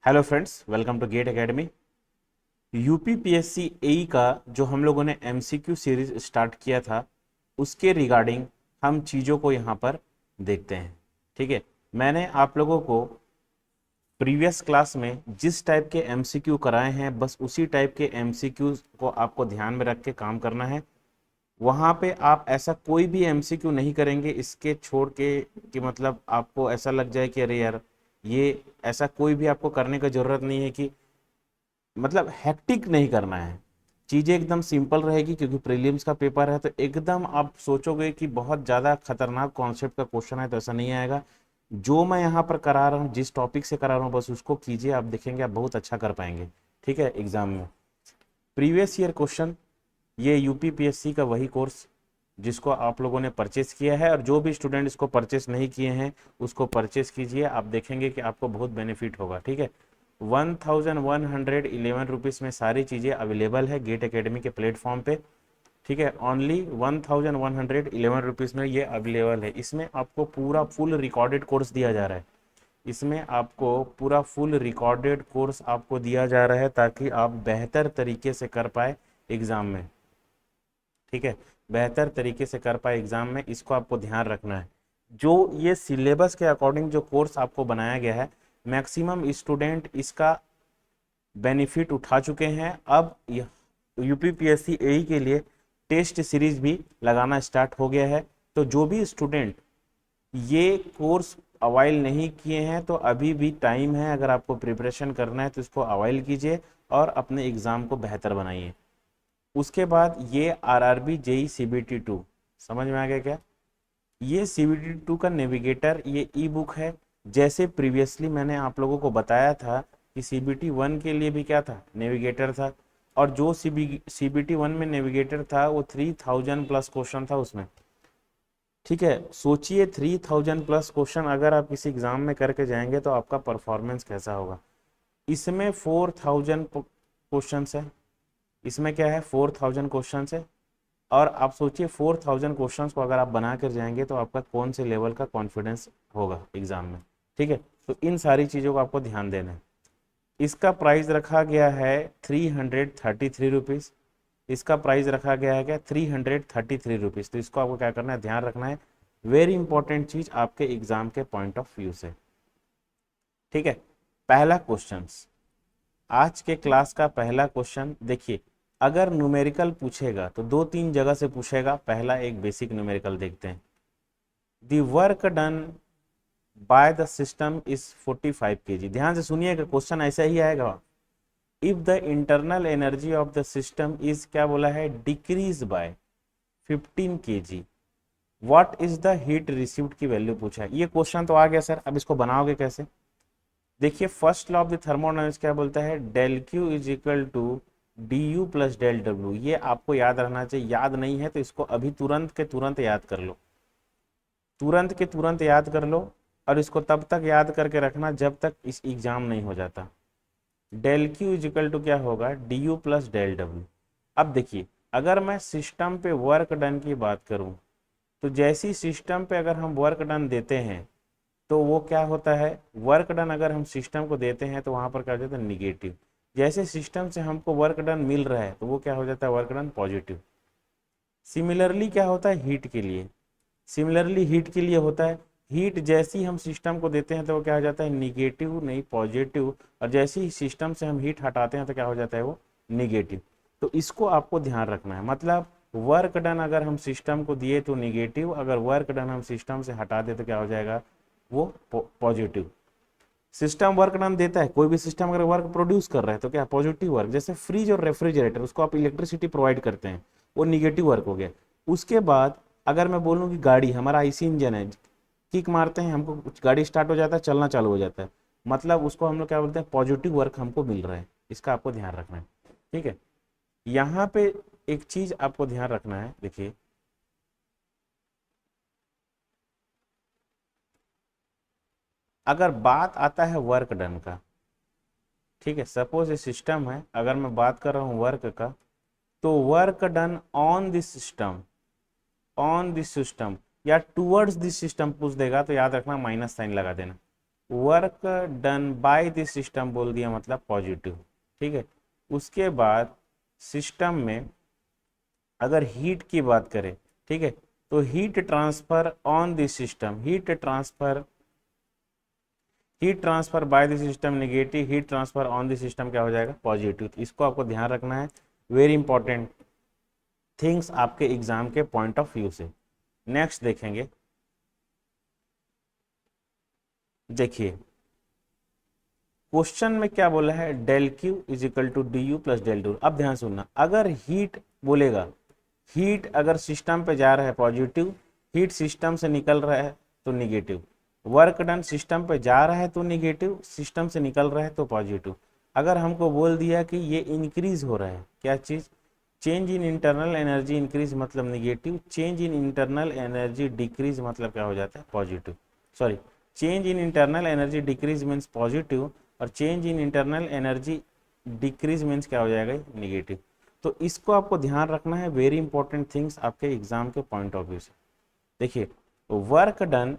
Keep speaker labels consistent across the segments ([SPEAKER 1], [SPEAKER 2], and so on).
[SPEAKER 1] Hello friends, welcome to GATE Academy. UPPSC AE का जो हम लोगों ने एमसीक्यू सीरीज स्टार्ट किया था उसके रिगार्डिंग हम चीज़ों को यहाँ पर देखते हैं। ठीक है, मैंने आप लोगों को प्रीवियस क्लास में जिस टाइप के एमसीक्यू कराए हैं बस उसी टाइप के एमसीक्यू को आपको ध्यान में रख के काम करना है। वहाँ पे आप ऐसा कोई भी एमसीक्यू नहीं करेंगे इसके छोड़ के कि मतलब आपको ऐसा लग जाए कि अरे यार ये ऐसा कोई भी आपको करने का ज़रूरत नहीं है कि मतलब हेक्टिक नहीं करना है। चीज़ें एकदम सिंपल रहेगी क्योंकि प्रीलिम्स का पेपर है, तो एकदम आप सोचोगे कि बहुत ज़्यादा खतरनाक कॉन्सेप्ट का क्वेश्चन है, तो ऐसा नहीं आएगा। जो मैं यहाँ पर करा रहा हूँ, जिस टॉपिक से करा रहा हूँ बस उसको कीजिए, आप देखेंगे आप बहुत अच्छा कर पाएंगे। ठीक है, एग्जाम में प्रीवियस ईयर क्वेश्चन, ये यूपीपीएससी का वही कोर्स जिसको आप लोगों ने परचेस किया है, और जो भी स्टूडेंट इसको परचेस नहीं किए हैं उसको परचेस कीजिए, आप देखेंगे कि आपको बहुत बेनिफिट होगा। ठीक है, 1111 रुपीज़ में सारी चीज़ें अवेलेबल है गेट एकेडमी के प्लेटफॉर्म पे। ठीक है, ओनली 1111 रुपीज़ में ये अवेलेबल है। इसमें आपको पूरा फुल रिकॉर्डेड कोर्स दिया जा रहा है। इसमें आपको पूरा फुल रिकॉर्डेड कोर्स आपको दिया जा रहा है ताकि आप बेहतर तरीके से कर पाए एग्ज़ाम में। ठीक है, बेहतर तरीके से कर पाए एग्ज़ाम में, इसको आपको ध्यान रखना है। जो ये सिलेबस के अकॉर्डिंग जो कोर्स आपको बनाया गया है, मैक्सिमम स्टूडेंट इसका बेनिफिट उठा चुके हैं। अब यूपीपीएससी एई के लिए टेस्ट सीरीज भी लगाना स्टार्ट हो गया है। तो जो भी स्टूडेंट ये कोर्स अवाइल नहीं किए हैं तो अभी भी टाइम है, अगर आपको प्रिपरेशन करना है तो इसको अवाइल कीजिए और अपने एग्ज़ाम को बेहतर बनाइए। उसके बाद ये आरआरबी जेई सीबीटी 2 समझ में आ गया क्या? ये सीबीटी 2 का नेविगेटर ये ई बुक है। जैसे प्रीवियसली मैंने आप लोगों को बताया था कि सीबीटी 1 के लिए भी क्या था, नेविगेटर था। और जो सीबीटी 1 में नेविगेटर था वो 3000 प्लस क्वेश्चन था उसमें। ठीक है, सोचिए 3000 प्लस क्वेश्चन अगर आप किसी एग्जाम में करके जाएंगे तो आपका परफॉर्मेंस कैसा होगा। इसमें 4000 क्वेश्चन है। इसमें क्या है, 4000 क्वेश्चन है। और आप सोचिए 4000 क्वेश्चंस को अगर आप बना कर जाएंगे तो आपका कौन से लेवल का कॉन्फिडेंस होगा एग्जाम में। ठीक है, तो इन सारी चीज़ों को आपको ध्यान देना है। इसका प्राइस रखा गया है 333 रुपीज़। इसका प्राइस रखा गया है क्या, 333 रुपीज़। तो इसको आपको क्या करना है, ध्यान रखना है। वेरी इंपॉर्टेंट चीज़ आपके एग्जाम के पॉइंट ऑफ व्यू से। ठीक है, पहला क्वेश्चन, आज के क्लास का पहला क्वेश्चन देखिए। अगर न्यूमेरिकल पूछेगा तो दो तीन जगह से पूछेगा। पहला एक बेसिक न्यूमेरिकल देखते हैं। The work done by the system is 45 kg। ध्यान से सुनिएगा, क्वेश्चन ऐसा ही आएगा। If the internal energy of the system is, क्या बोला है, decrease by 15 kg, what is the heat received की वैल्यू पूछा है। ये क्वेश्चन तो आ गया सर, अब इसको बनाओगे कैसे? देखिए, first law of the thermodynamics क्या बोलता है, del Q is equal to D U plus del W. ये आपको याद रहना चाहिए, याद नहीं है तो इसको अभी तुरंत के तुरंत याद कर लो, तुरंत के तुरंत याद कर लो। और इसको तब तक याद करके रखना जब तक इस एग्जाम नहीं हो जाता। Del Q is equal to क्या होगा, D U plus del W. अब देखिए, अगर मैं सिस्टम पे वर्क डन की बात करूं तो जैसी सिस्टम पे अगर हम वर्क डन देते हैं तो वो क्या होता है, वर्क डन अगर हम सिस्टम को देते हैं तो वहां पर क्या हो जाता है, निगेटिव। जैसे सिस्टम से हमको वर्क डन मिल रहा है तो वो क्या हो जाता है, वर्क डन पॉजिटिव। सिमिलरली क्या होता है हीट के लिए, सिमिलरली हीट के लिए होता है। हीट जैसी हम सिस्टम को देते हैं तो वो क्या हो जाता है, निगेटिव नहीं पॉजिटिव। और जैसे ही सिस्टम से हम हीट हटाते हैं तो क्या हो जाता है, वो निगेटिव। तो इसको आपको ध्यान रखना है। मतलब वर्क डन अगर हम सिस्टम को दिए तो निगेटिव, अगर वर्क डन हम सिस्टम से हटा दे तो क्या हो जाएगा, वो पॉजिटिव। सिस्टम वर्क डन देता है, कोई भी सिस्टम अगर वर्क प्रोड्यूस कर रहा है तो क्या पॉजिटिव वर्क। जैसे फ्रिज और रेफ्रिजरेटर, उसको आप इलेक्ट्रिसिटी प्रोवाइड करते हैं, वो निगेटिव वर्क हो गया। उसके बाद अगर मैं बोलूँ कि गाड़ी, हमारा आईसी इंजन है, किक मारते हैं हमको गाड़ी स्टार्ट हो जाता है, चलना चालू हो जाता है, मतलब उसको हम लोग क्या बोलते हैं, पॉजिटिव वर्क हमको मिल रहा है। इसका आपको ध्यान रखना है। ठीक है, यहाँ पे एक चीज आपको ध्यान रखना है। देखिए, अगर बात आता है वर्क डन का, ठीक है, सपोज ये सिस्टम है, अगर मैं बात कर रहा हूँ वर्क का, तो work done on this system, on this system या टूवर्ड्स दिस सिस्टम पूछ देगा तो याद रखना माइनस साइन लगा देना। Work done by this system बोल दिया मतलब पॉजिटिव, ठीक है। उसके बाद सिस्टम में अगर हीट की बात करें, ठीक है, तो heat transfer on this system, heat transfer by the system negative, heat transfer on the system क्या हो जाएगा पॉजिटिव। तो इसको आपको ध्यान रखना है, वेरी इंपॉर्टेंट थिंग्स आपके एग्जाम के पॉइंट ऑफ व्यू से। नेक्स्ट देखेंगे, देखिए क्वेश्चन में क्या बोला है, del Q is equal to D U plus del do. अब ध्यान सुनना, अगर हीट बोलेगा, हीट अगर सिस्टम पे जा रहा है पॉजिटिव, हीट सिस्टम से निकल रहा है तो निगेटिव, वर्क डन सिस्टम पे जा रहा है तो निगेटिव, सिस्टम से निकल रहा है तो पॉजिटिव। अगर हमको बोल दिया कि ये इंक्रीज हो रहा है, क्या चीज, change in internal energy increase मतलब negative, change in internal energy decrease मतलब क्या हो जाता है positive, sorry, change in internal energy decrease means positive, और change in internal energy decrease means क्या हो जाएगा निगेटिव। तो इसको आपको ध्यान रखना है, वेरी इंपॉर्टेंट थिंग्स आपके एग्जाम के पॉइंट ऑफ व्यू से। देखिए work done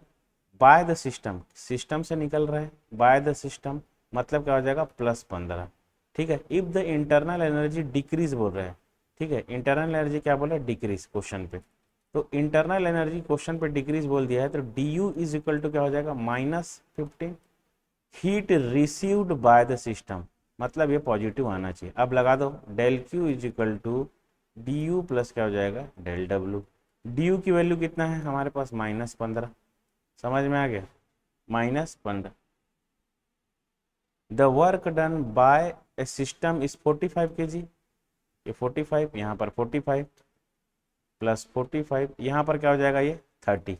[SPEAKER 1] by the system, system से निकल रहा है, बाय द सिस्टम मतलब क्या हो जाएगा +15, ठीक है। If the internal energy decrease बोल रहा है, ठीक है, इंटरनल एनर्जी क्या बोला डिक्रीज क्वेश्चन पे, तो इंटरनल एनर्जी क्वेश्चन पे डिक्रीज बोल दिया है, तो D U is equal to क्या हो जाएगा -15, heat received by the system मतलब ये पॉजिटिव आना चाहिए। अब लगा दो del Q is equal to D U plus क्या हो जाएगा डेल डब्ल्यू, डी यू की वैल्यू कितना है हमारे पास -15, समझ में आ गया, -15। The work done by A system is 45 kg, ये 45, यहाँ पर 45 प्लस 45, यहाँ पर क्या हो जाएगा ये 30,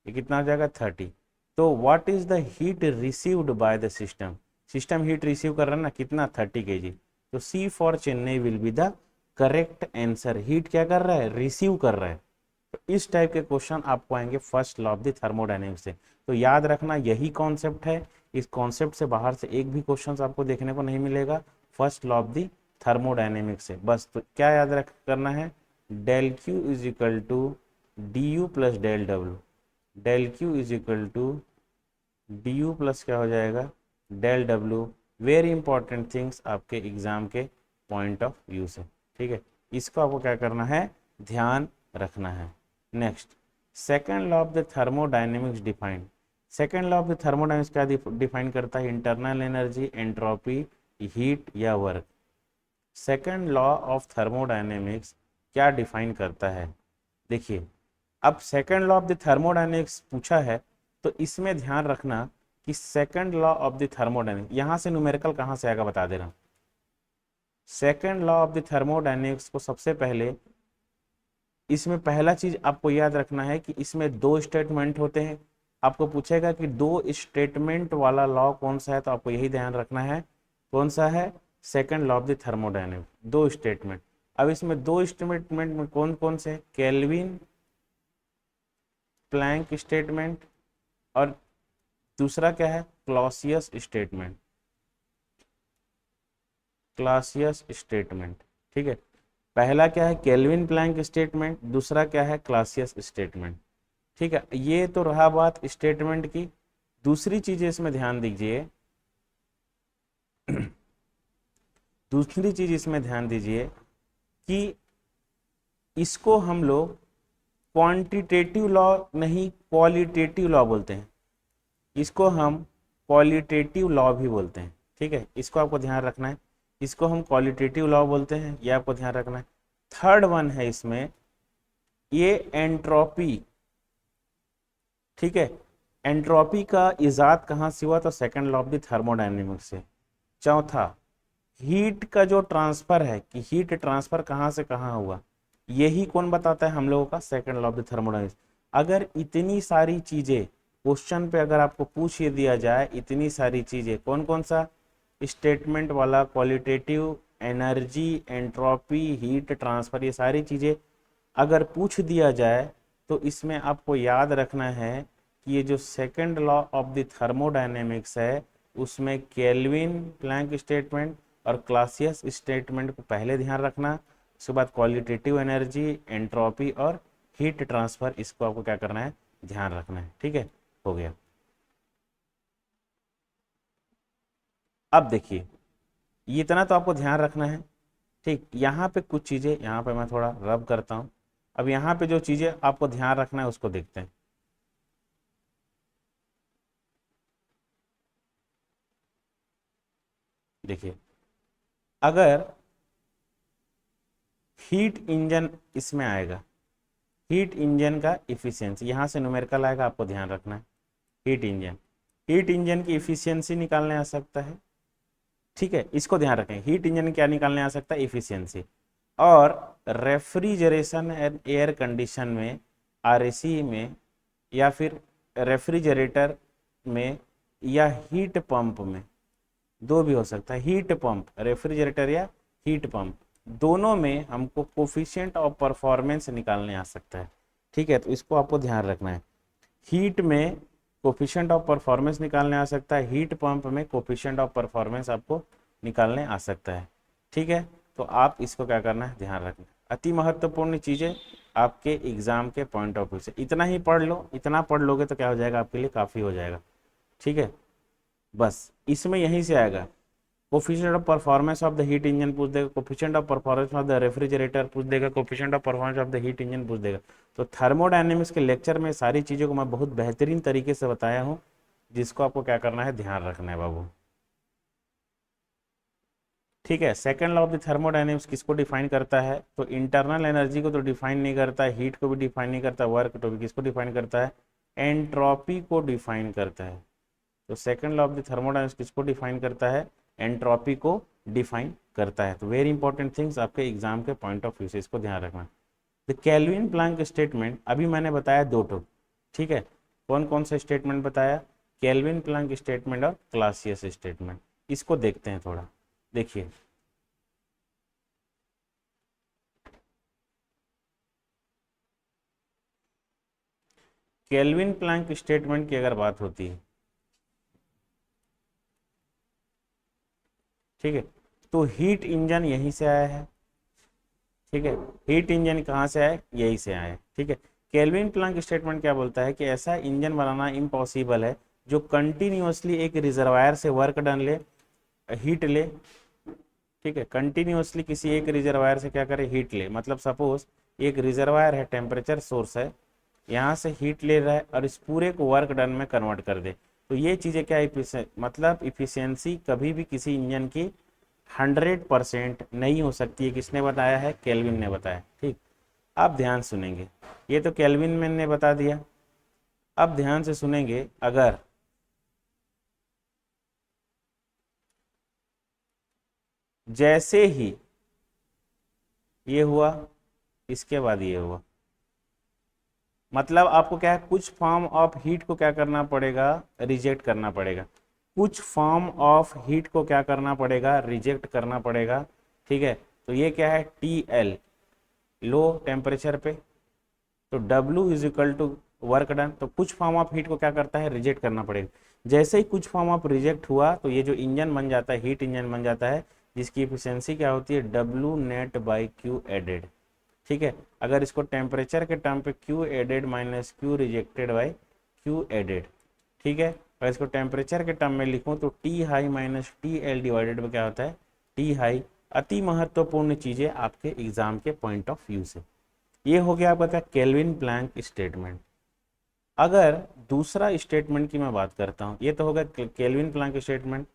[SPEAKER 1] ये कितना हो जाएगा 30। तो what is the heat received by the system, system heat receive कर रहा है ना कितना 30 kg, तो C for Chennai will be the correct answer. हीट क्या कर रहा है रिसीव कर रहा है, तो इस टाइप के क्वेश्चन आपको आएंगे first law of the thermodynamics से। तो याद रखना यही कॉन्सेप्ट है, इस कॉन्सेप्ट से बाहर से एक भी क्वेश्चन आपको देखने को नहीं मिलेगा first law of the thermodynamics से। बस तो क्या याद रख करना है, del Q is equal to D U plus del W, del Q is equal to D U plus क्या हो जाएगा del W, very important things आपके एग्जाम के पॉइंट ऑफ व्यू से, ठीक है। इसको आपको क्या करना है ध्यान रखना है। Next, second law of the thermodynamics defined, second law of the thermodynamics क्या डिफाइन करता है, इंटरनल एनर्जी, एंट्रोपी, हीट या work. Second law of thermodynamics क्या डिफाइन करता है, देखिए अब second law of the thermodynamics पूछा है, तो इसमें ध्यान रखना कि second law of the thermodynamics, यहां से न्यूमेरिकल कहां से आएगा बता दे रहा हूं। Second law of the thermodynamics को सबसे पहले इसमें पहला चीज आपको याद रखना है कि इसमें दो स्टेटमेंट होते हैं। आपको पूछेगा कि दो स्टेटमेंट वाला लॉ कौन सा है, तो आपको यही ध्यान रखना है कौन सा है second law of the thermodynamics, दो स्टेटमेंट। अब इसमें दो स्टेटमेंट में कौन कौन से, केल्विन प्लैंक स्टेटमेंट, और दूसरा क्या है क्लॉसियस स्टेटमेंट, क्लॉसियस स्टेटमेंट, ठीक है। पहला क्या है केल्विन प्लैंक स्टेटमेंट, दूसरा क्या है क्लॉसियस स्टेटमेंट, ठीक है। ये तो रहा बात स्टेटमेंट की। दूसरी चीज इसमें ध्यान दीजिए दूसरी चीज इसमें ध्यान दीजिए कि इसको हम लोग क्वांटिटेटिव लॉ नहीं क्वालिटेटिव लॉ बोलते हैं, इसको हम क्वालिटेटिव लॉ भी बोलते हैं, ठीक है। इसको आपको ध्यान रखना है, इसको हम क्वालिटेटिव लॉ बोलते हैं, ये आपको ध्यान रखना है। थर्ड वन है इसमें ये एंट्रोपी, ठीक है। एंट्रोपी का इजाद कहाँ से हुआ, तो second law of the thermodynamics से। चौथा हीट का जो ट्रांसफर है कि हीट ट्रांसफर कहाँ से कहाँ हुआ, यही कौन बताता है हम लोगों का second law of the thermodynamics. अगर इतनी सारी चीजें क्वेश्चन पे अगर आपको पूछ ही दिया जाए, इतनी सारी चीजें कौन कौन सा स्टेटमेंट वाला, qualitative, energy, entropy, heat transfer, ये सारी चीजें अगर पूछ दिया जाए, तो इसमें आपको याद रखना है कि ये जो second law of the thermodynamics है उसमें केल्विन प्लैंक स्टेटमेंट और क्लासियस स्टेटमेंट को पहले ध्यान रखना, उसके बाद क्वालिटेटिव एनर्जी, एंट्रोपी और हीट ट्रांसफर, इसको आपको क्या करना है ध्यान रखना है, ठीक है। हो गया। अब देखिए, ये इतना तो आपको ध्यान रखना है। ठीक, यहाँ पे कुछ चीज़ें, यहाँ पे मैं थोड़ा रब करता हूँ। अब यहाँ पे जो चीज़ें आपको ध्यान रखना है उसको देखते हैं। देखिए, अगर हीट इंजन इसमें आएगा, हीट इंजन का इफिशियंसी यहाँ से न्यूमेरिकल आएगा, आपको ध्यान रखना है। हीट इंजन, हीट इंजन की इफिशियंसी निकालने आ सकता है। ठीक है, इसको ध्यान रखें, हीट इंजन क्या निकालने आ सकता है, इफिशियंसी। और रेफ्रिजरेशन एंड एयर कंडीशन में, आरएसी में, या फिर रेफ्रिजरेटर में, या हीट पंप में, दो भी हो सकता है, हीट पंप, रेफ्रिजरेटर या हीट पंप, दोनों में हमको कोफिशिएंट ऑफ परफॉर्मेंस निकालने आ सकता है। ठीक है, तो इसको आपको ध्यान रखना है। हीट में कोफिशिएंट ऑफ परफॉर्मेंस निकालने आ सकता है, हीट पंप में कोफिशिएंट ऑफ परफॉर्मेंस आपको निकालने आ सकता है। ठीक है, तो आप इसको क्या करना है, ध्यान रखना। अति महत्वपूर्ण चीज़ें आपके एग्जाम के पॉइंट ऑफ व्यू से, इतना ही पढ़ लो, इतना पढ़ लोगे तो क्या हो जाएगा, आपके लिए काफ़ी हो जाएगा। ठीक है, बस इसमें यहीं से आएगा। Coefficient of performance of the heat engine पूछ देगा, coefficient of performance of the refrigerator पूछ देगा, coefficient of performance of the heat engine पूछ देगा। तो थर्मोडायनेमिक्स के लेक्चर में सारी चीज़ों को मैं बहुत बेहतरीन तरीके से बताया हूँ, जिसको आपको क्या करना है, ध्यान रखना है बाबू। ठीक है, second law of the thermodynamics किसको डिफाइन करता है, तो इंटरनल एनर्जी को तो डिफाइन नहीं करता है, हीट को भी डिफाइन नहीं करता, वर्क तो भी किसको डिफाइन करता है, एंट्रोपी को डिफाइन करता है। तो second law of the thermodynamics किसको डिफाइन करता है, एंट्रोपी को डिफाइन करता है। तो वेरी इंपॉर्टेंट थिंग्स आपके एग्जाम के पॉइंट ऑफ व्यू से, इसको ध्यान रखना। द केल्विन प्लैंक स्टेटमेंट अभी मैंने बताया दो टो। ठीक है, कौन कौन सा स्टेटमेंट बताया, केल्विन प्लैंक स्टेटमेंट और क्लासियस स्टेटमेंट। इसको देखते हैं थोड़ा। देखिए, केल्विन प्लैंक स्टेटमेंट की अगर बात होती है, ठीक है, तो हीट इंजन यहीं से आया है। ठीक है, हीट इंजन कहाँ से आए, यहीं से आए। ठीक है, केल्विन प्लैंक स्टेटमेंट क्या बोलता है कि ऐसा इंजन बनाना इम्पॉसिबल है जो कंटिन्यूअसली एक रिजर्वायर से वर्क डन ले, हीट ले। ठीक है, कंटिन्यूअसली किसी एक रिजर्वायर से क्या करे, हीट ले। मतलब सपोज एक रिजर्वायर है, टेम्परेचर सोर्स है, यहाँ से हीट ले रहा है और इस पूरे को वर्क डन में कन्वर्ट कर दे। तो ये चीज़ें क्या, मतलब इफिशियंसी कभी भी किसी इंजन की 100% नहीं हो सकती है। किसने बताया है, केल्विन ने बताया। ठीक, आप ध्यान सुनेंगे, ये तो केल्विन मैन ने बता दिया। अब ध्यान से सुनेंगे, अगर जैसे ही ये हुआ, इसके बाद ये हुआ, मतलब आपको क्या है, कुछ फॉर्म ऑफ हीट को क्या करना पड़ेगा, रिजेक्ट करना पड़ेगा। कुछ फॉर्म ऑफ हीट को क्या करना पड़ेगा, रिजेक्ट करना पड़ेगा। ठीक है, तो ये क्या है, टी एल, लो टेम्परेचर पे, तो W is equal to work done. तो कुछ फॉर्म ऑफ हीट को क्या करता है, रिजेक्ट करना पड़ेगा। जैसे ही कुछ फॉर्म ऑफ रिजेक्ट हुआ, तो ये जो इंजन बन जाता है, हीट इंजन बन जाता है, जिसकी एफिशिएंसी क्या होती है, W net by Q added. ठीक है, अगर इसको टेम्परेचर के टर्म पे Q added minus Q rejected by Q added. ठीक है, अगर इसको टेम्परेचर के टर्म में लिखूं तो T high minus T L divided में क्या होता है, टी हाई। अति महत्वपूर्ण चीज़ें आपके एग्जाम के पॉइंट ऑफ व्यू से। ये हो गया आपका केल्विन प्लैंक स्टेटमेंट। अगर दूसरा स्टेटमेंट की मैं बात करता हूँ, ये तो होगा केल्विन प्लैंक स्टेटमेंट।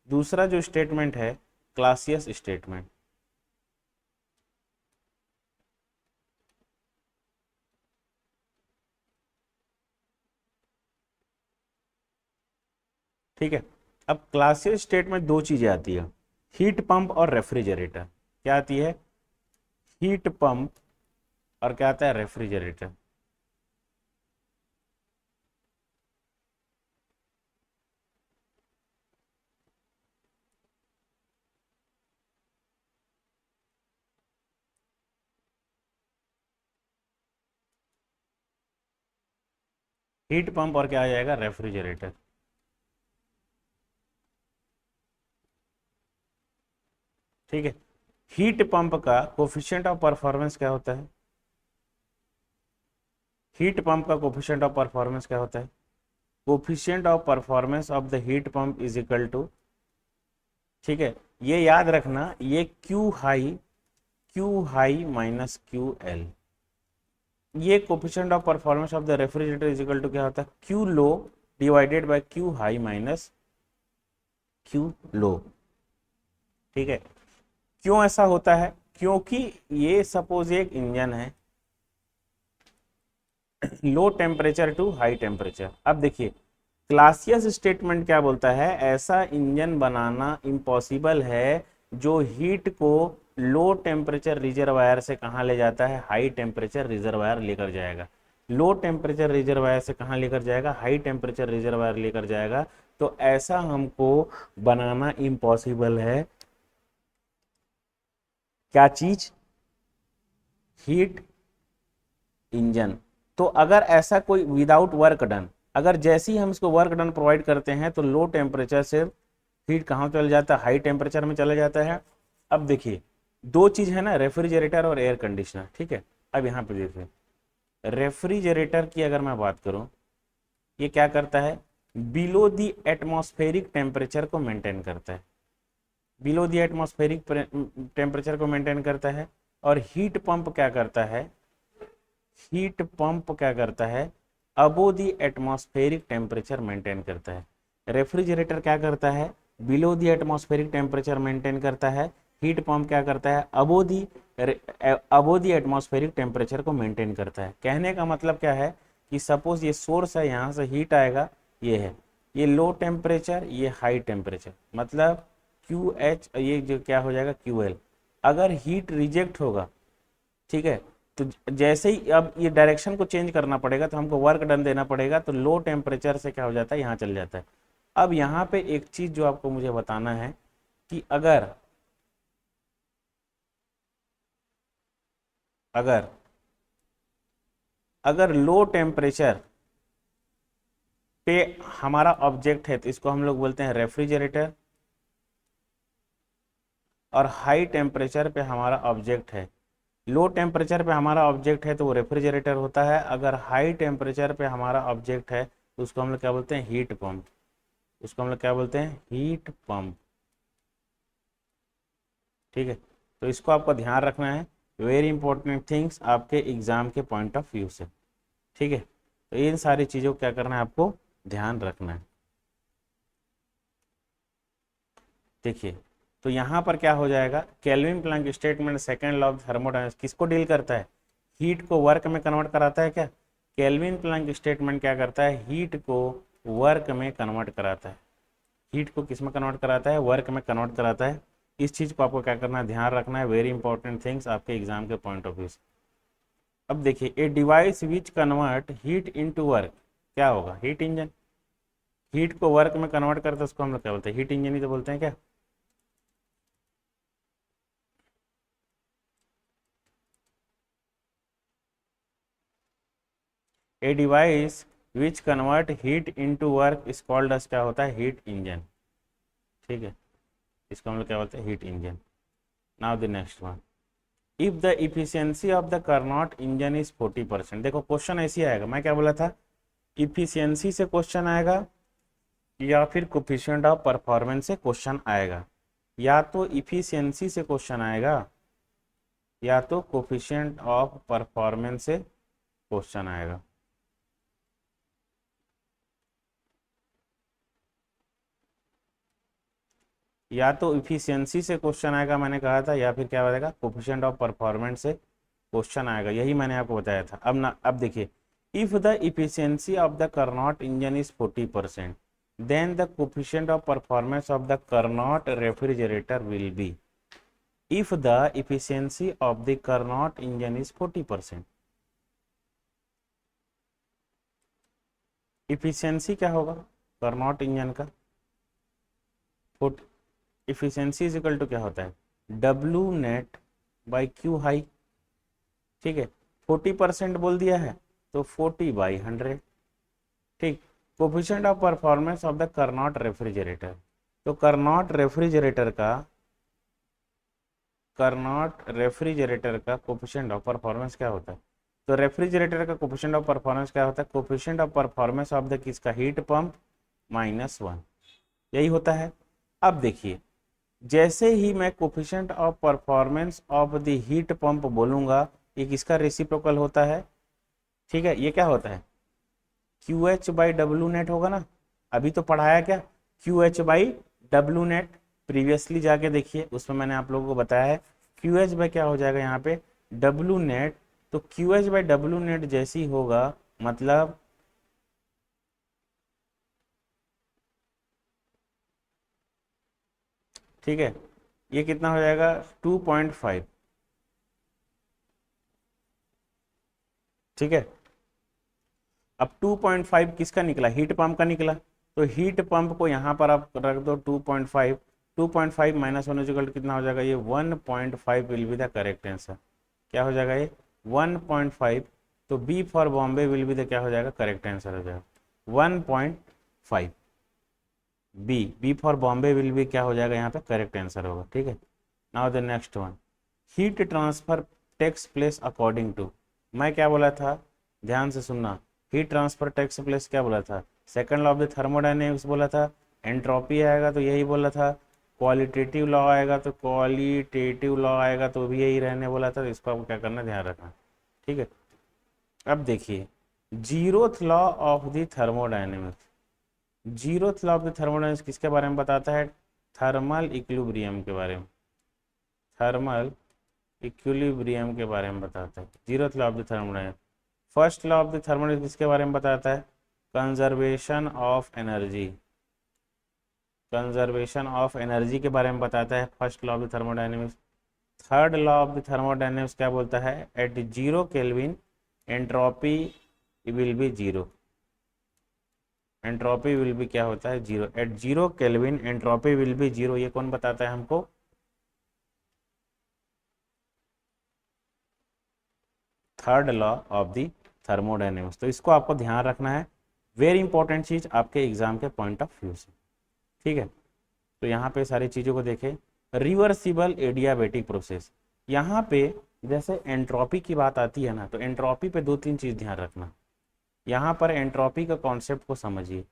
[SPEAKER 1] दूसरा जो स्टेटमेंट है, क्लासियस स्टेटमेंट। ठीक है, अब क्लासियस स्टेटमेंट दो चीजें आती है, हीट पंप और रेफ्रिजरेटर। क्या आती है, हीट पंप, और क्या आता है, रेफ्रिजरेटर। हीट पंप और क्या आ जाएगा, रेफ्रिजरेटर। ठीक है, हीट पंप का कोफिशिएंट ऑफ परफॉर्मेंस क्या होता है, हीट पंप का कोफिशिएंट ऑफ परफॉर्मेंस क्या होता है, coefficient of performance of the heat pump is equal to ठीक है, ये याद रखना, ये Q high minus Q L, ये coefficient of performance of the refrigerator is equal to क्या होता है, Q low divided by Q high minus Q low. ठीक है, क्यों ऐसा होता है, क्योंकि ये सपोज एक इंजन है, low temperature to high temperature. अब देखिए क्लासियस स्टेटमेंट क्या बोलता है, ऐसा इंजन बनाना इम्पॉसिबल है जो हीट को लो टेम्परेचर रिजर्वायर से कहाँ ले जाता है, हाई टेम्परेचर रिजर्वायर लेकर जाएगा। लो टेम्परेचर रिजर्वायर से कहाँ लेकर जाएगा, हाई टेम्परेचर रिजर्वायर लेकर जाएगा। तो ऐसा हमको बनाना इम्पॉसिबल है, क्या चीज, हीट इंजन। तो अगर ऐसा कोई विदाउट वर्क डन, अगर जैसे ही हम इसको वर्क डन प्रोवाइड करते हैं तो लो टेम्परेचर से हीट कहाँ चला जाता है, हाई टेम्परेचर में चला जाता है। अब देखिए दो चीज है ना, रेफ्रिजरेटर और एयर कंडीशनर। ठीक है, अब यहाँ पे देखिए रेफ्रिजरेटर की अगर मैं बात करूं, ये क्या करता है, बिलो दी एटमॉस्फेरिक टेम्परेचर को मेंटेन करता है, बिलो दी एटमॉस्फेरिक टेम्परेचर को मेंटेन करता है। और हीट पंप क्या करता है, हीट पंप क्या करता है, अबो दी एटमॉस्फेरिक टेम्परेचर मेंटेन करता है। रेफ्रिजरेटर क्या करता है, below the atmospheric temperature maintain करता है। हीट पंप क्या करता है, अबो दी एटमॉस्फेरिक टेम्परेचर को मेंटेन करता है। कहने का मतलब क्या है कि सपोज ये सोर्स है, यहाँ से हीट आएगा, ये है, ये लो टेम्परेचर, ये हाई टेम्परेचर, मतलब क्यू एच, ये जो क्या हो जाएगा क्यू एल। अगर हीट रिजेक्ट होगा, ठीक है, तो जैसे ही अब ये डायरेक्शन को चेंज करना पड़ेगा, तो हमको वर्क डन देना पड़ेगा, तो लो टेम्परेचर से क्या हो जाता है, यहाँ चल जाता है। अब यहाँ पे एक चीज जो आपको मुझे बताना है कि अगर अगर अगर लो टेम्परेचर पे हमारा ऑब्जेक्ट है तो इसको हम लोग बोलते हैं रेफ्रिजरेटर, और हाई टेम्परेचर पे हमारा ऑब्जेक्ट है, लो टेम्परेचर पे हमारा ऑब्जेक्ट है तो वो रेफ्रिजरेटर होता है। अगर हाई टेम्परेचर पे हमारा ऑब्जेक्ट है तो उसको हम लोग क्या बोलते हैं, हीट पंप, उसको हम लोग क्या बोलते हैं, हीट पंप। ठीक है, तो इसको आपको ध्यान रखना है, वेरी इंपॉर्टेंट थिंग्स आपके एग्जाम के पॉइंट ऑफ व्यू से। ठीक है, तो इन सारी चीज़ों को क्या करना है, आपको ध्यान रखना है। देखिए तो यहाँ पर क्या हो जाएगा, Kelvin Planck statement second law of thermodynamics किसको डील करता है, हीट को वर्क में कन्वर्ट कराता है क्या, केल्विन प्लैंक स्टेटमेंट क्या करता है, हीट को वर्क में कन्वर्ट कराता है, हीट को किस में कन्वर्ट कराता है, वर्क में कन्वर्ट कराता है। इस चीज़ को आपको क्या करना है, ध्यान रखना है, वेरी इंपॉर्टेंट थिंग्स आपके एग्जाम के पॉइंट ऑफ व्यू से। अब देखिए ए device which convert heat into work, क्या होगा, हीट इंजन। हीट को वर्क में कन्वर्ट करते हैं उसको हम लोग क्या बोलते हैं, हीट इंजन ही तो बोलते हैं क्या। A device which convert heat into work is called as, क्या होता है, हीट इंजन। ठीक है, इसको हम लोग क्या बोलते हैं, heat engine. Now the next one, if the efficiency of the Carnot engine is 40%। देखो क्वेश्चन ऐसे आएगा, मैं क्या बोला था, इफिशियंसी से क्वेश्चन आएगा या फिर कोफिशिएंट ऑफ परफॉर्मेंस से क्वेश्चन आएगा। या तो इफिशियंसी से क्वेश्चन आएगा या तो कोफिशिएंट ऑफ परफॉर्मेंस से क्वेश्चन आएगा। या तो इफिशियंसी से क्वेश्चन आएगा मैंने कहा था, या फिर क्या बताएगा, कोफिशिएंट ऑफ परफॉर्मेंस से क्वेश्चन आएगा, यही मैंने आपको बताया था। अब ना, अब देखिए, if the efficiency of the Carnot engine is 40%, then the coefficient of performance of the Carnot refrigerator will be, if the efficiency of the Carnot engine is 40%। Efficiency क्या होगा कार्नोट इंजन का, इफिशियंसी इज इक्वल टू क्या होता है, W net by Q high. ठीक है, 40% बोल दिया है तो 40/100। ठीक, coefficient of performance of the Carnot refrigerator, तो कार्नोट रेफ्रिजरेटर का कोफिशिएंट ऑफ परफॉर्मेंस क्या होता है, तो रेफ्रिजरेटर का कोफिशिएंट ऑफ परफॉर्मेंस क्या होता है, coefficient of performance of the किसका, हीट पंप -1, यही होता है। अब देखिए जैसे ही मैं coefficient of performance of the heat pump बोलूंगा, ये किसका रेसिप्रोकल होता है? ठीक है, ये क्या होता है? Q H by W net होगा ना। अभी तो पढ़ाया क्या, Q H by W net. Previously जाके देखिए, उसमें मैंने आप लोगों को बताया है क्यू एच बाई क्या हो जाएगा यहाँ पे, डब्ल्यू नेट। तो Q H by W net जैसी होगा, मतलब ठीक है, ये कितना हो जाएगा 2.5। ठीक है, अब 2.5 किसका निकला, हीट पंप का निकला। तो हीट पंप को यहाँ पर आप रख दो 2.5, 2.5 माइनस वन इक्वल टू कितना हो जाएगा, ये 1.5 will be the correct answer. क्या हो जाएगा ये 1.5। तो B for Bombay will be the क्या हो जाएगा, करेक्ट आंसर हो जाएगा 1.5। B for Bombay will be क्या हो जाएगा यहाँ पे, करेक्ट आंसर होगा। ठीक है, now the next one, heat transfer takes place according to. मैं क्या बोला था, ध्यान से सुनना, हीट ट्रांसफर टेक्स प्लेस क्या बोला था, second law of the thermodynamics बोला था। एंट्रोपी आएगा तो यही बोला था। क्वालिटेटिव लॉ आएगा तो क्वालिटेटिव लॉ आएगा तो भी यही रहने बोला था। तो इसको आपको क्या करना, ध्यान रखना। ठीक है, अब देखिए, zeroth law of the thermodynamics. Zeroth law of the thermodynamics किसके बारे में बताता है, थर्मल इक्विलिब्रियम के बारे में। थर्मल इक्विलिब्रियम के बारे में बताता है zeroth law of the thermodynamics. First law of the thermodynamics किसके बारे में बताता है, conservation of energy. Conservation of energy के बारे में बताता है first law of the thermodynamics. Third law of the thermodynamics क्या बोलता है, at zero Kelvin entropy will be zero. Entropy will be क्या होता है, zero. At zero Kelvin entropy will be zero, ये कौन बताता है हमको, third law of the thermodynamics. तो इसको आपको ध्यान रखना है, वेरी इंपॉर्टेंट चीज आपके एग्जाम के पॉइंट ऑफ व्यू से। ठीक है, तो यहाँ पे सारी चीज़ों को देखें। रिवर्सिबल एडियाबेटिक प्रोसेस, यहाँ पे जैसे एंट्रोपी की बात आती है ना, तो एंट्रोपी पे दो तीन चीज़ ध्यान रखना। यहाँ पर एंट्रोपी का कॉन्सेप्ट को समझिए।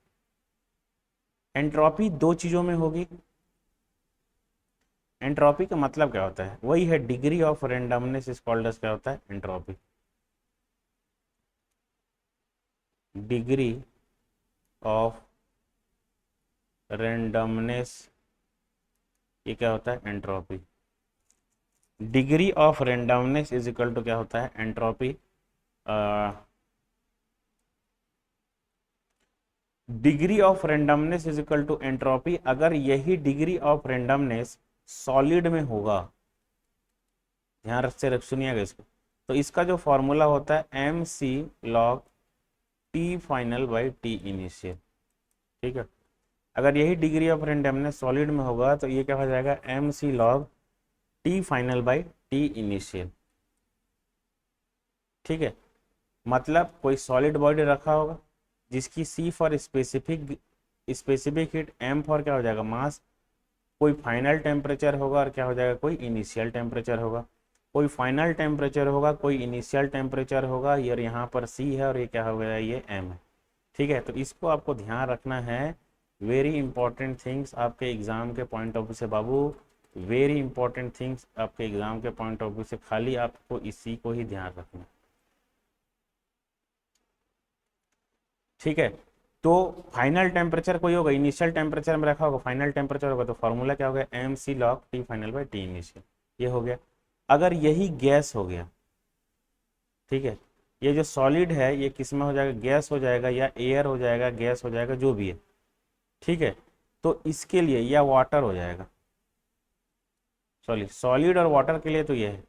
[SPEAKER 1] एंट्रोपी दो चीज़ों में होगी। एंट्रोपी का मतलब क्या होता है, वही है degree of randomness is called as, क्या होता है एंट्रोपी। डिग्री ऑफ रेंडमनेस, ये क्या होता है entropy. Degree of randomness is equal to क्या होता है entropy. Degree of randomness is equal to entropy. अगर यही डिग्री ऑफ रेंडमनेस सॉलिड में होगा, ध्यान रख से सुनिएगा इसको, तो इसका जो फॉर्मूला होता है M C log T final by T initial. ठीक है, अगर यही डिग्री ऑफ रेंडमनेस सॉलिड में होगा तो ये क्या हो जाएगा, M C log T final by T initial. ठीक है, मतलब कोई सॉलिड बॉडी रखा होगा जिसकी C for specific, specific heat, M for क्या हो जाएगा मास, कोई फाइनल टेम्परेचर होगा और क्या हो जाएगा, कोई इनिशियल टेम्परेचर होगा। कोई फाइनल टेम्परेचर होगा, कोई इनिशियल टेम्परेचर होगा, ये यहाँ पर सी है और ये क्या हो गया, ये एम है। ठीक है, तो इसको आपको ध्यान रखना है। वेरी इंपॉर्टेंट थिंग्स आपके एग्जाम के पॉइंट ऑफ व्यू से बाबू, वेरी इंपॉर्टेंट थिंग्स आपके एग्जाम के पॉइंट ऑफ व्यू से, खाली आपको इसी को ही ध्यान रखना। ठीक है, तो फाइनल टेम्परेचर कोई होगा, इनिशियल टेम्परेचर में रखा होगा, फाइनल टेम्परेचर होगा, तो फॉर्मूला क्या होगा, M C log T final by T initial. ये हो गया। अगर यही गैस हो गया, ठीक है, ये जो सॉलिड है ये किस में हो जाएगा, गैस हो जाएगा या एयर हो जाएगा, गैस हो जाएगा, जो भी है। ठीक है, तो इसके लिए या वाटर हो जाएगा, सॉरी सॉलिड और वाटर के लिए तो ये है,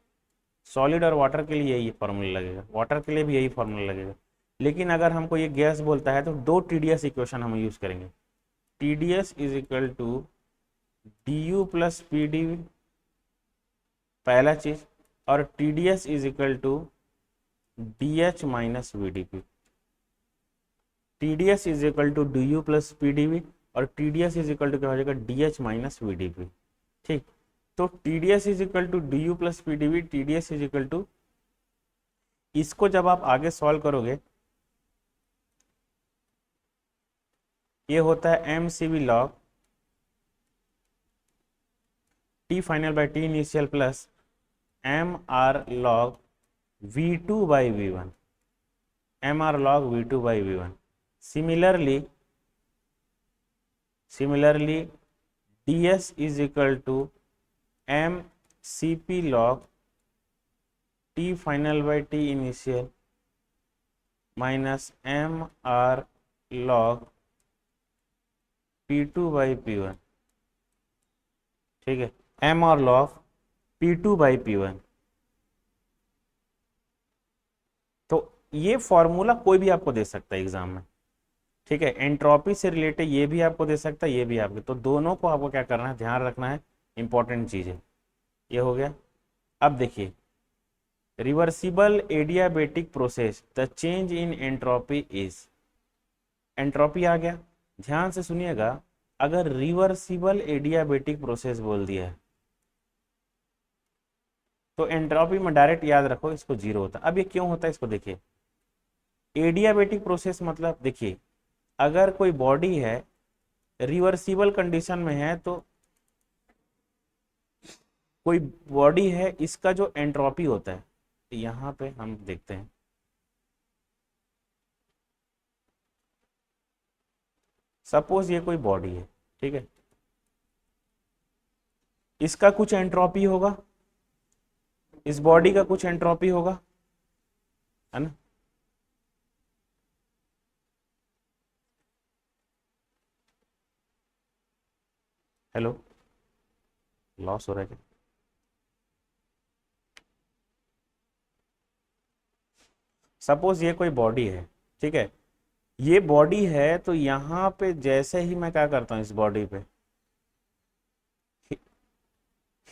[SPEAKER 1] सॉलिड और वाटर के लिए यही फॉर्मूला लगेगा, वाटर के लिए भी यही फॉर्मूला लगेगा। लेकिन अगर हमको ये गैस बोलता है तो दो टीडीएस इक्वेशन हम यूज करेंगे। TDS is equal to D U plus P D, पहला चीज, और TDS is equal to D H minus V D P. TDS is equal to D U plus P D V, और TDS is equal to क्या हो जाएगा, D H minus V D P. ठीक, तो TDS is equal to D U plus P D V, TDS is equal to, इसको जब आप आगे सॉल्व करोगे, ये होता है M C V log T final by T initial plus M R log V2 by V1, M R log V2 by V1। Similarly ds is equal to M C P log T final by T initial minus M R log P2 by P1। ठीक है, M R log P2 by P1। तो ये formula कोई भी आपको दे सकता है exam में, ठीक है। एंट्रोपी से रिलेटेड ये भी आपको दे सकता है, ये भी आपको, तो दोनों को आपको क्या करना है, ध्यान रखना है, इंपॉर्टेंट चीज है। ये हो गया। अब देखिए, reversible adiabatic process the change in entropy is, entropy आ गया, ध्यान से सुनिएगा। अगर रिवर्सिबल एडियाबेटिक प्रोसेस बोल दिया है तो एंट्रोपी में डायरेक्ट याद रखो इसको जीरो होता है। अब ये क्यों होता है इसको देखिए। एडियाबेटिक प्रोसेस मतलब देखिए, अगर कोई बॉडी है रिवर्सिबल कंडीशन में है, तो कोई बॉडी है, इसका जो एंट्रोपी होता है, यहां पे हम देखते हैं, सपोज ये कोई बॉडी है, ठीक है, इसका कुछ एंट्रोपी होगा, इस बॉडी का कुछ एंट्रोपी होगा, है ना। हेलो, लॉस हो रहा है क्या? सपोज ये कोई बॉडी है, ठीक है, ये बॉडी है, तो यहाँ पे जैसे ही मैं क्या करता हूँ, इस बॉडी पे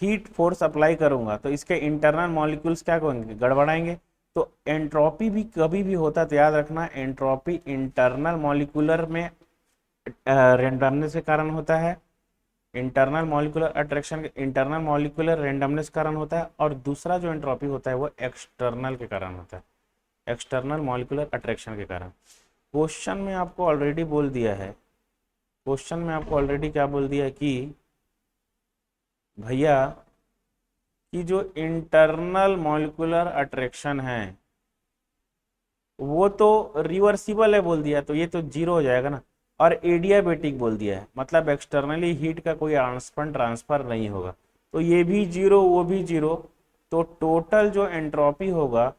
[SPEAKER 1] हीट फोर्स अप्लाई करूंगा, तो इसके इंटरनल मॉलिक्यूल्स क्या करेंगे, गड़बड़ाएंगे। तो एंट्रोपी भी कभी भी होता है तो याद रखना, एंट्रोपी इंटरनल मॉलिक्यूलर में रेंडमनेस के कारण होता है, internal molecular attraction, internal molecular randomness के कारण होता है, और दूसरा जो एंट्रोपी होता है वो एक्सटर्नल के कारण होता है, एक्सटर्नल मॉलिक्यूलर अट्रैक्शन के कारण। क्वेश्चन में आपको ऑलरेडी बोल दिया है, क्वेश्चन में आपको ऑलरेडी क्या बोल दिया है कि भैया कि जो इंटरनल मॉलिक्यूलर अट्रैक्शन है वो तो रिवर्सिबल है बोल दिया, तो ये तो जीरो हो जाएगा ना। और एडियाबेटिक बोल दिया है, मतलब एक्सटर्नली हीट का कोई आंसपन ट्रांसफर नहीं होगा, तो ये भी जीरो, वो भी जीरो। तो टोटल जो एंट्रोपी होगा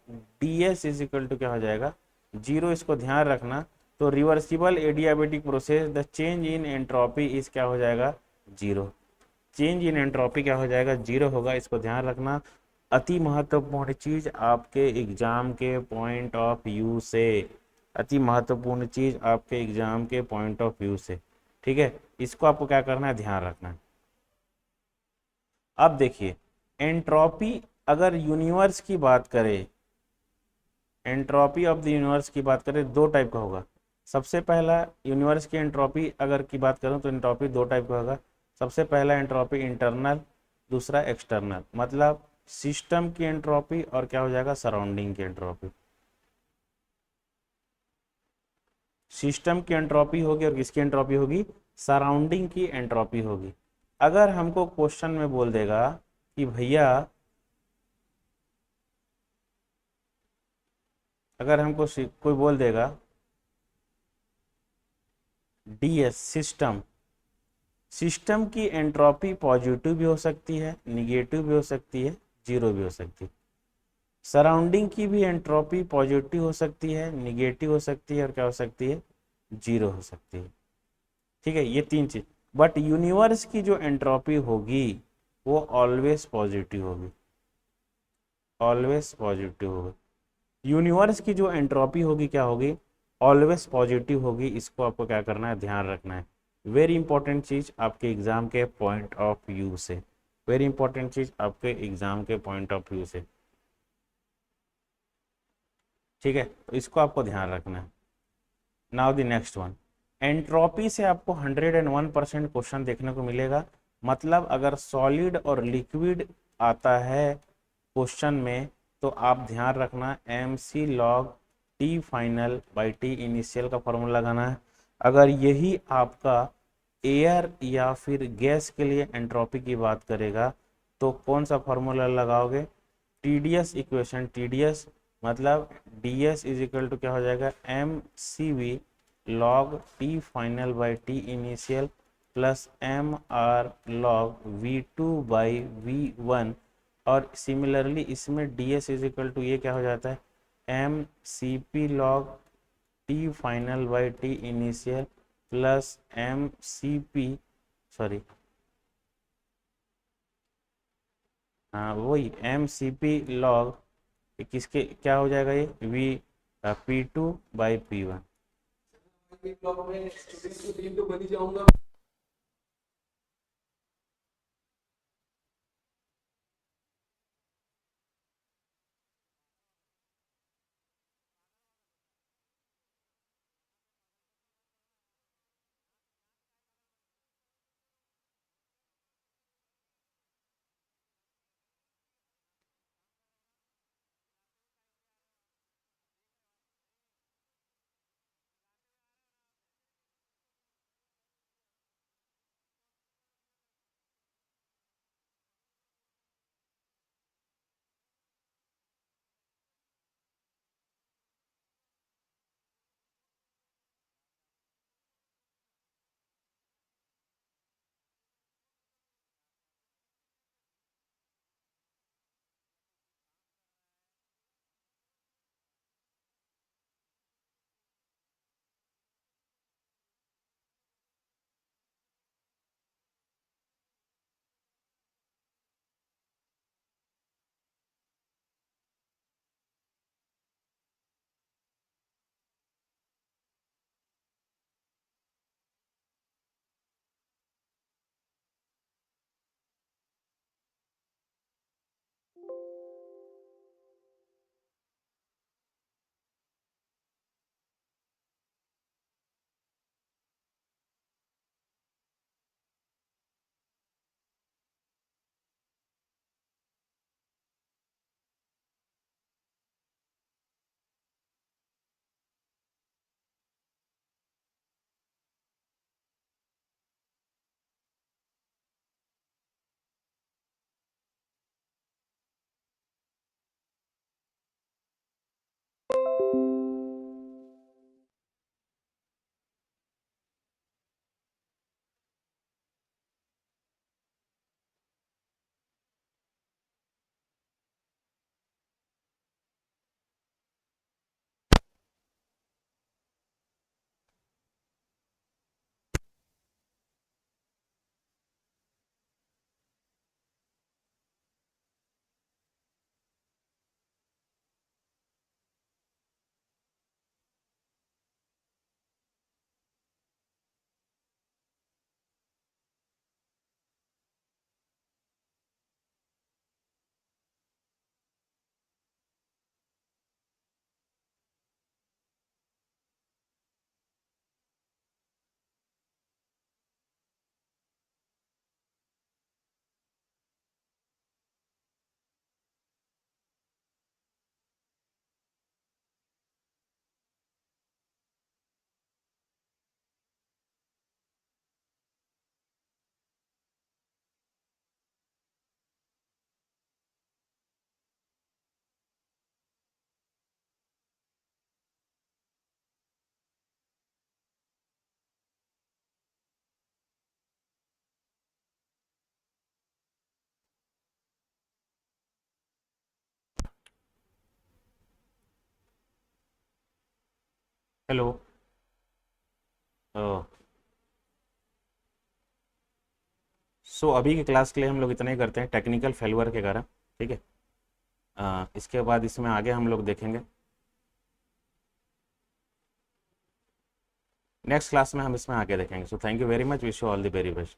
[SPEAKER 1] ds इज इक्वल टू क्या हो जाएगा, जीरो, इसको ध्यान रखना। तो reversible adiabatic process the change in entropy is क्या हो जाएगा, जीरो। चेंज इन एंट्रोपी क्या हो जाएगा, जीरो होगा, इसको ध्यान रखना। अति महत्वपूर्ण चीज आपके एग्जाम के पॉइंट ऑफ व्यू से, अति महत्वपूर्ण चीज आपके एग्जाम के पॉइंट ऑफ व्यू से, ठीक है, इसको आपको क्या करना है, ध्यान रखना है। अब देखिए, एंट्रोपी अगर यूनिवर्स की बात करें, एंट्रोपी ऑफ द यूनिवर्स की बात करें, दो टाइप का होगा। सबसे पहला, यूनिवर्स की एंट्रोपी अगर की बात करूं तो एंट्रोपी दो टाइप का होगा। सबसे पहला एंट्रोपी इंटरनल, दूसरा एक्सटर्नल, मतलब सिस्टम की एंट्रोपी और क्या हो जाएगा, सराउंडिंग की एंट्रोपी। सिस्टम की एंट्रोपी होगी और किसकी एंट्रोपी होगी, सराउंडिंग की एंट्रोपी होगी। अगर हमको क्वेश्चन में बोल देगा कि भैया, अगर हमको कोई बोल देगा ds सिस्टम, सिस्टम की एंट्रोपी पॉजिटिव भी हो सकती है, निगेटिव भी हो सकती है, जीरो भी हो सकती है। सराउंडिंग की भी एंट्रोपी पॉजिटिव हो सकती है, निगेटिव हो सकती है, और क्या हो सकती है, जीरो हो सकती है। ठीक है, ये तीन चीज। बट यूनिवर्स की जो एंट्रोपी होगी वो ऑलवेज पॉजिटिव होगी, ऑलवेज पॉजिटिव होगी। यूनिवर्स की जो एंट्रोपी होगी क्या होगी, ऑलवेज पॉजिटिव होगी। इसको आपको क्या करना है, ध्यान रखना है। वेरी इंपॉर्टेंट चीज आपके एग्जाम के पॉइंट ऑफ व्यू से, वेरी इंपॉर्टेंट चीज आपके एग्जाम के पॉइंट ऑफ व्यू से, ठीक है, तो इसको आपको ध्यान रखना है। Now the next one, entropy से आपको 101% क्वेश्चन देखने को मिलेगा। मतलब अगर सॉलिड और लिक्विड आता है क्वेश्चन में, तो आप ध्यान रखना M C log T final by T initial का फॉर्मूला लगाना है। अगर यही आपका एयर या फिर गैस के लिए एंट्रोपी की बात करेगा, तो कौन सा फॉर्मूला लगाओगे, टीडीएस इक्वेशन, टीडीएस मतलब ds इज इक्वल टू क्या हो जाएगा, M C V log T final by T initial plus M R log V two by V one. और सिमिलरली इसमें ds इज इक्वल टू ये क्या हो जाता है, M C P log T final by T initial plus M C P, sorry हाँ वही M C P log किसके क्या हो जाएगा, ये V P two by P one.
[SPEAKER 2] एक ब्लॉक में स्टूडेंट को दिन तो बन ही जाऊंगा।
[SPEAKER 1] हेलो। सो अभी की क्लास के लिए हम लोग इतना ही करते हैं, टेक्निकल फेलवर के कारण, ठीक है। इसके बाद इसमें आगे हम लोग देखेंगे, नेक्स्ट क्लास में हम इसमें आगे देखेंगे। So thank you very much, wish you all the very best.